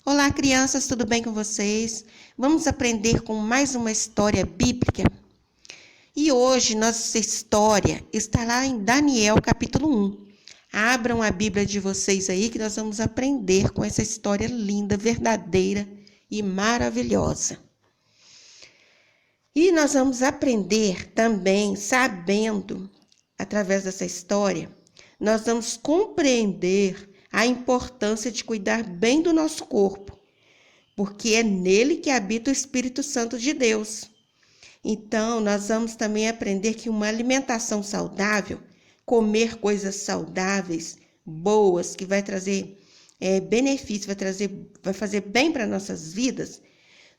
Olá, crianças, tudo bem com vocês? Vamos aprender com mais uma história bíblica? E hoje nossa história está lá em Daniel, capítulo 1. Abram a Bíblia de vocês aí que nós vamos aprender com essa história linda, verdadeira e maravilhosa. E nós vamos aprender também, sabendo, através dessa história, nós vamos compreender a importância de cuidar bem do nosso corpo, porque é nele que habita o Espírito Santo de Deus. Então, nós vamos também aprender que uma alimentação saudável, comer coisas saudáveis, boas, que vai trazer benefício, vai fazer bem para nossas vidas,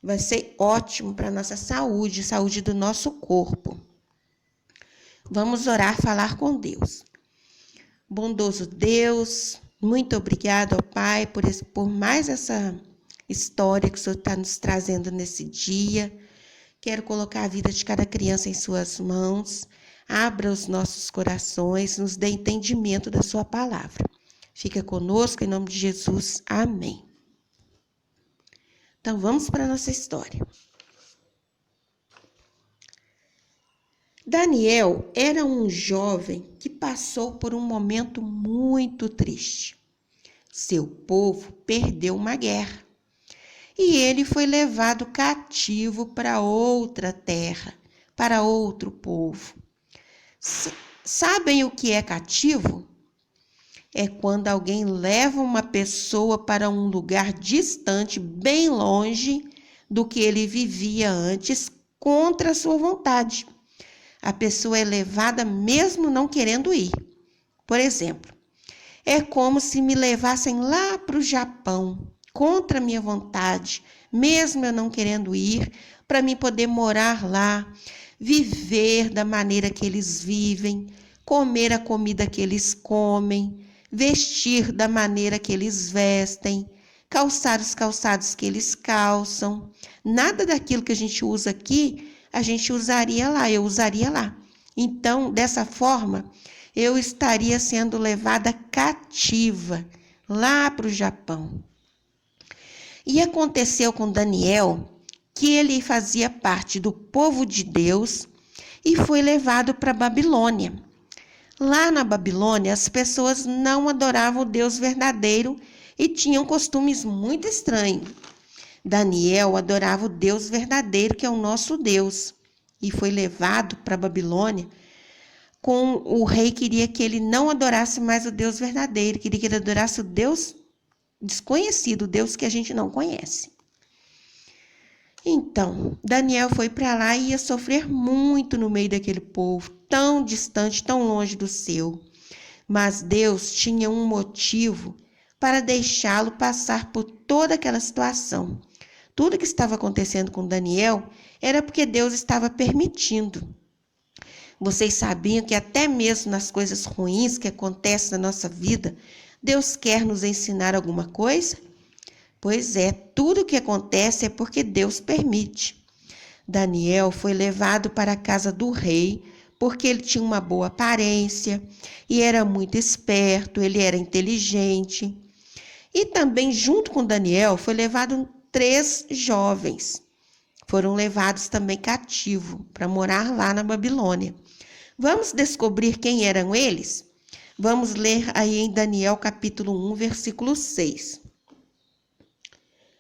vai ser ótimo para a nossa saúde do nosso corpo. Vamos orar, falar com Deus. Bondoso Deus, muito obrigado ao Pai por mais essa história que o Senhor está nos trazendo nesse dia. Quero colocar a vida de cada criança em suas mãos. Abra os nossos corações, nos dê entendimento da sua palavra. Fica conosco em nome de Jesus. Amém. Então vamos para a nossa história. Daniel era um jovem que passou por um momento muito triste. Seu povo perdeu uma guerra e ele foi levado cativo para outra terra, para outro povo. Sabem o que é cativo? É quando alguém leva uma pessoa para um lugar distante, bem longe do que ele vivia antes, contra a sua vontade. A pessoa é levada mesmo não querendo ir. Por exemplo, é como se me levassem lá para o Japão, contra a minha vontade, mesmo eu não querendo ir, para mim poder morar lá, viver da maneira que eles vivem, comer a comida que eles comem, vestir da maneira que eles vestem, calçar os calçados que eles calçam. Nada daquilo que a gente usa aqui, a gente usaria lá, eu usaria lá. Então, dessa forma, eu estaria sendo levada cativa lá para o Japão. E aconteceu com Daniel que ele fazia parte do povo de Deus e foi levado para a Babilônia. Lá na Babilônia, as pessoas não adoravam o Deus verdadeiro e tinham costumes muito estranhos. Daniel adorava o Deus verdadeiro, que é o nosso Deus, e foi levado para a Babilônia. O rei queria que ele não adorasse mais o Deus verdadeiro, queria que ele adorasse o Deus desconhecido, o Deus que a gente não conhece. Então, Daniel foi para lá e ia sofrer muito no meio daquele povo, tão distante, tão longe do seu. Mas Deus tinha um motivo para deixá-lo passar por toda aquela situação. Tudo que estava acontecendo com Daniel era porque Deus estava permitindo. Vocês sabiam que até mesmo nas coisas ruins que acontecem na nossa vida, Deus quer nos ensinar alguma coisa? Pois é, tudo o que acontece é porque Deus permite. Daniel foi levado para a casa do rei porque ele tinha uma boa aparência e era muito esperto, ele era inteligente. E também junto com Daniel foi levado 3 jovens. Foram levados também cativos para morar lá na Babilônia. Vamos descobrir quem eram eles? Vamos ler aí em Daniel capítulo 1, versículo 6.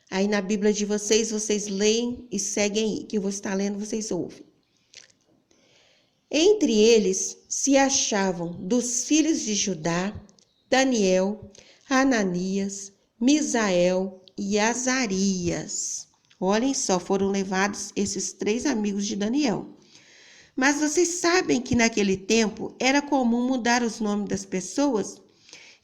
Aí na Bíblia de vocês, vocês leem e seguem aí, que eu vou estar lendo, vocês ouvem. Entre eles se achavam dos filhos de Judá, Daniel, Ananias, Misael e Azarias. Olhem só, foram levados esses 3 amigos de Daniel. Mas vocês sabem que naquele tempo era comum mudar os nomes das pessoas?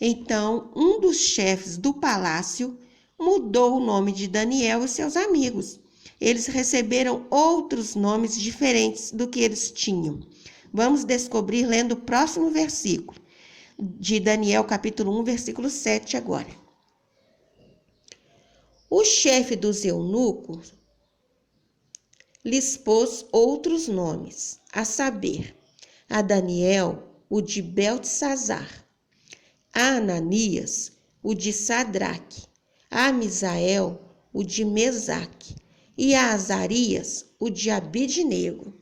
Então, um dos chefes do palácio mudou o nome de Daniel e seus amigos. Eles receberam outros nomes diferentes do que eles tinham. Vamos descobrir lendo o próximo versículo, de Daniel capítulo 1, versículo 7 agora. O chefe dos eunucos lhes pôs outros nomes, a saber, a Daniel, o de Beltesazar, a Ananias, o de Sadraque, a Misael o de Mesaque e a Azarias o de Abidnego.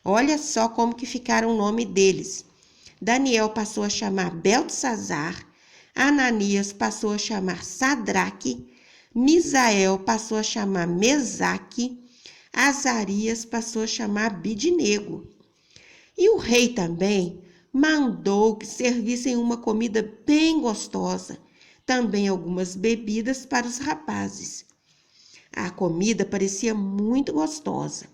Olha só como que ficaram o nome deles. Daniel passou a chamar Beltesazar, Ananias passou a chamar Sadraque, Misael passou a chamar Mesaque, Azarias passou a chamar Abidnego. E o rei também mandou que servissem uma comida bem gostosa, também algumas bebidas para os rapazes. A comida parecia muito gostosa,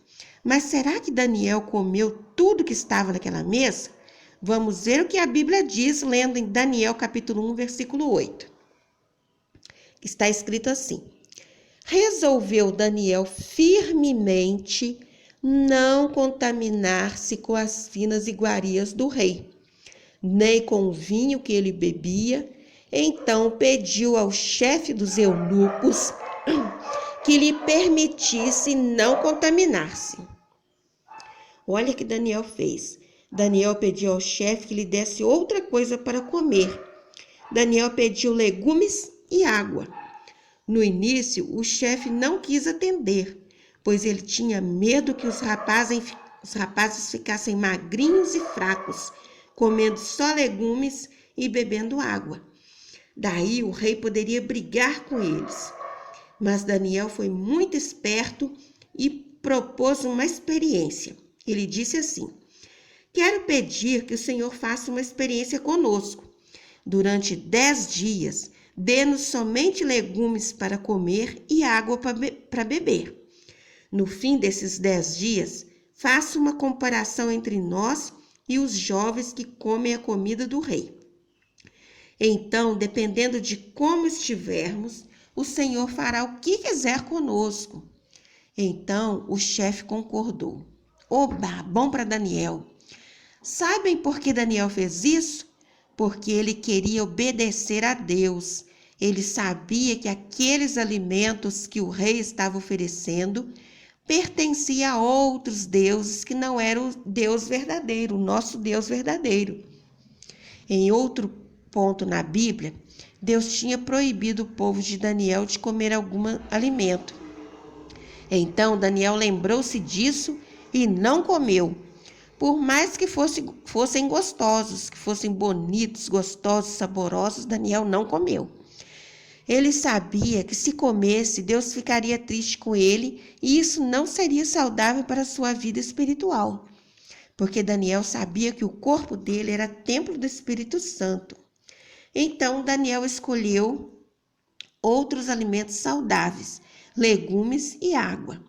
mas será que Daniel comeu tudo que estava naquela mesa? Vamos ver o que a Bíblia diz, lendo em Daniel capítulo 1, versículo 8. Está escrito assim: resolveu Daniel firmemente não contaminar-se com as finas iguarias do rei, nem com o vinho que ele bebia. Então pediu ao chefe dos eunucos que lhe permitisse não contaminar-se. Olha o que Daniel fez. Daniel pediu ao chefe que lhe desse outra coisa para comer. Daniel pediu legumes e água. No início, o chefe não quis atender, pois ele tinha medo que os rapazes ficassem magrinhos e fracos, comendo só legumes e bebendo água. Daí o rei poderia brigar com eles. Mas Daniel foi muito esperto e propôs uma experiência. Ele disse assim: quero pedir que o Senhor faça uma experiência conosco. Durante 10 dias, dê-nos somente legumes para comer e água para beber. No fim desses 10 dias, faça uma comparação entre nós e os jovens que comem a comida do rei. Então, dependendo de como estivermos, o Senhor fará o que quiser conosco. Então, o chefe concordou. Oba, bom para Daniel. Sabem por que Daniel fez isso? Porque ele queria obedecer a Deus. Ele sabia que aqueles alimentos que o rei estava oferecendo pertenciam a outros deuses que não eram o Deus verdadeiro, o nosso Deus verdadeiro. Em outro ponto na Bíblia, Deus tinha proibido o povo de Daniel de comer algum alimento. Então Daniel lembrou-se disso e não comeu. Por mais que fossem gostosos, que fossem bonitos, gostosos, saborosos, Daniel não comeu. Ele sabia que se comesse, Deus ficaria triste com ele e isso não seria saudável para a sua vida espiritual. Porque Daniel sabia que o corpo dele era templo do Espírito Santo. Então Daniel escolheu outros alimentos saudáveis, legumes e água.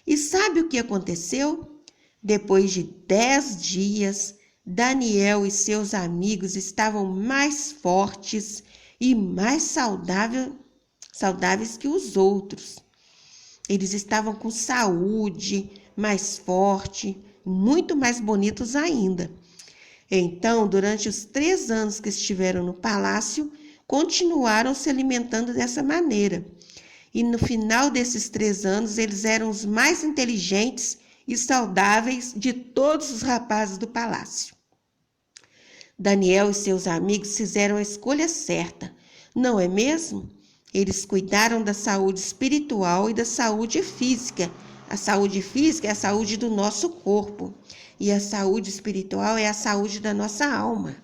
E sabe o que aconteceu? Depois de 10 dias, Daniel e seus amigos estavam mais fortes e mais saudáveis que os outros. Eles estavam com saúde, mais forte, muito mais bonitos ainda. Então, durante os 3 anos que estiveram no palácio, continuaram se alimentando dessa maneira. E no final desses 3 anos, eles eram os mais inteligentes e saudáveis de todos os rapazes do palácio. Daniel e seus amigos fizeram a escolha certa, não é mesmo? Eles cuidaram da saúde espiritual e da saúde física. A saúde física é a saúde do nosso corpo e a saúde espiritual é a saúde da nossa alma.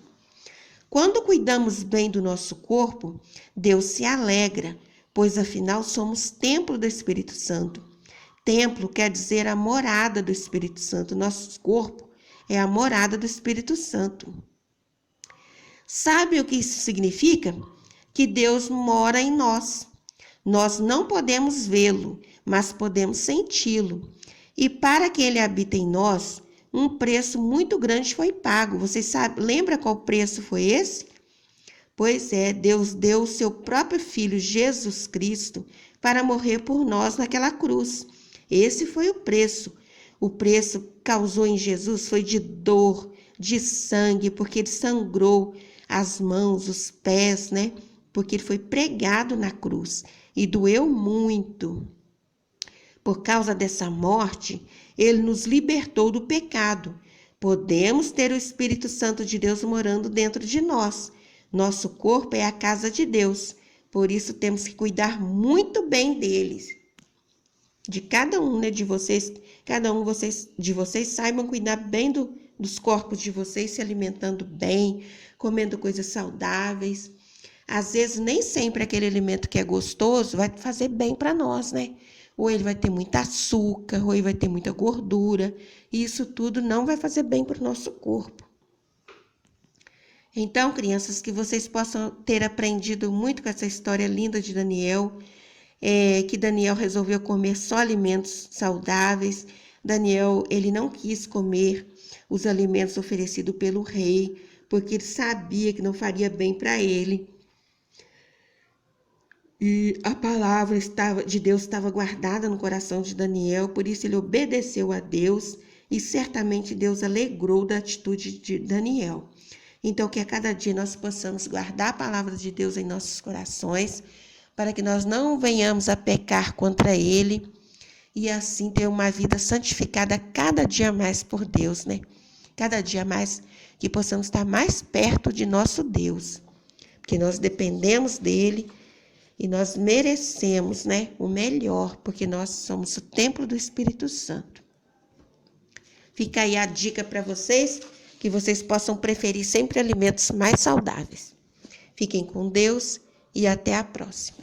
Quando cuidamos bem do nosso corpo, Deus se alegra, pois afinal somos templo do Espírito Santo. Templo quer dizer a morada do Espírito Santo. Nosso corpo é a morada do Espírito Santo. Sabe o que isso significa? Que Deus mora em nós. Nós não podemos vê-lo, mas podemos senti-lo. E para que ele habite em nós, um preço muito grande foi pago. Vocês lembram qual preço foi esse? Pois é, Deus deu o seu próprio Filho, Jesus Cristo, para morrer por nós naquela cruz. Esse foi o preço. O preço que causou em Jesus foi de dor, de sangue, porque ele sangrou as mãos, os pés, né? Porque ele foi pregado na cruz e doeu muito. Por causa dessa morte, ele nos libertou do pecado. Podemos ter o Espírito Santo de Deus morando dentro de nós. Nosso corpo é a casa de Deus, Por isso temos que cuidar muito bem deles. De cada um, né, de vocês, cada um de vocês saibam cuidar bem dos corpos de vocês, se alimentando bem, comendo coisas saudáveis. Às vezes, nem sempre aquele alimento que é gostoso vai fazer bem para nós, né? Ou ele vai ter muito açúcar, ou ele vai ter muita gordura. E isso tudo não vai fazer bem para o nosso corpo. Então, crianças, que vocês possam ter aprendido muito com essa história linda de Daniel, que Daniel resolveu comer só alimentos saudáveis. Daniel, ele não quis comer os alimentos oferecidos pelo rei, porque ele sabia que não faria bem para ele. E a palavra de Deus estava guardada no coração de Daniel, por isso ele obedeceu a Deus e certamente Deus alegrou da atitude de Daniel. Então, que a cada dia nós possamos guardar a palavra de Deus em nossos corações, para que nós não venhamos a pecar contra Ele e assim ter uma vida santificada cada dia mais por Deus, né? Cada dia mais que possamos estar mais perto de nosso Deus, porque nós dependemos dEle e nós merecemos, né, o melhor, porque nós somos o templo do Espírito Santo. Fica aí a dica para vocês, que vocês possam preferir sempre alimentos mais saudáveis. Fiquem com Deus e até a próxima.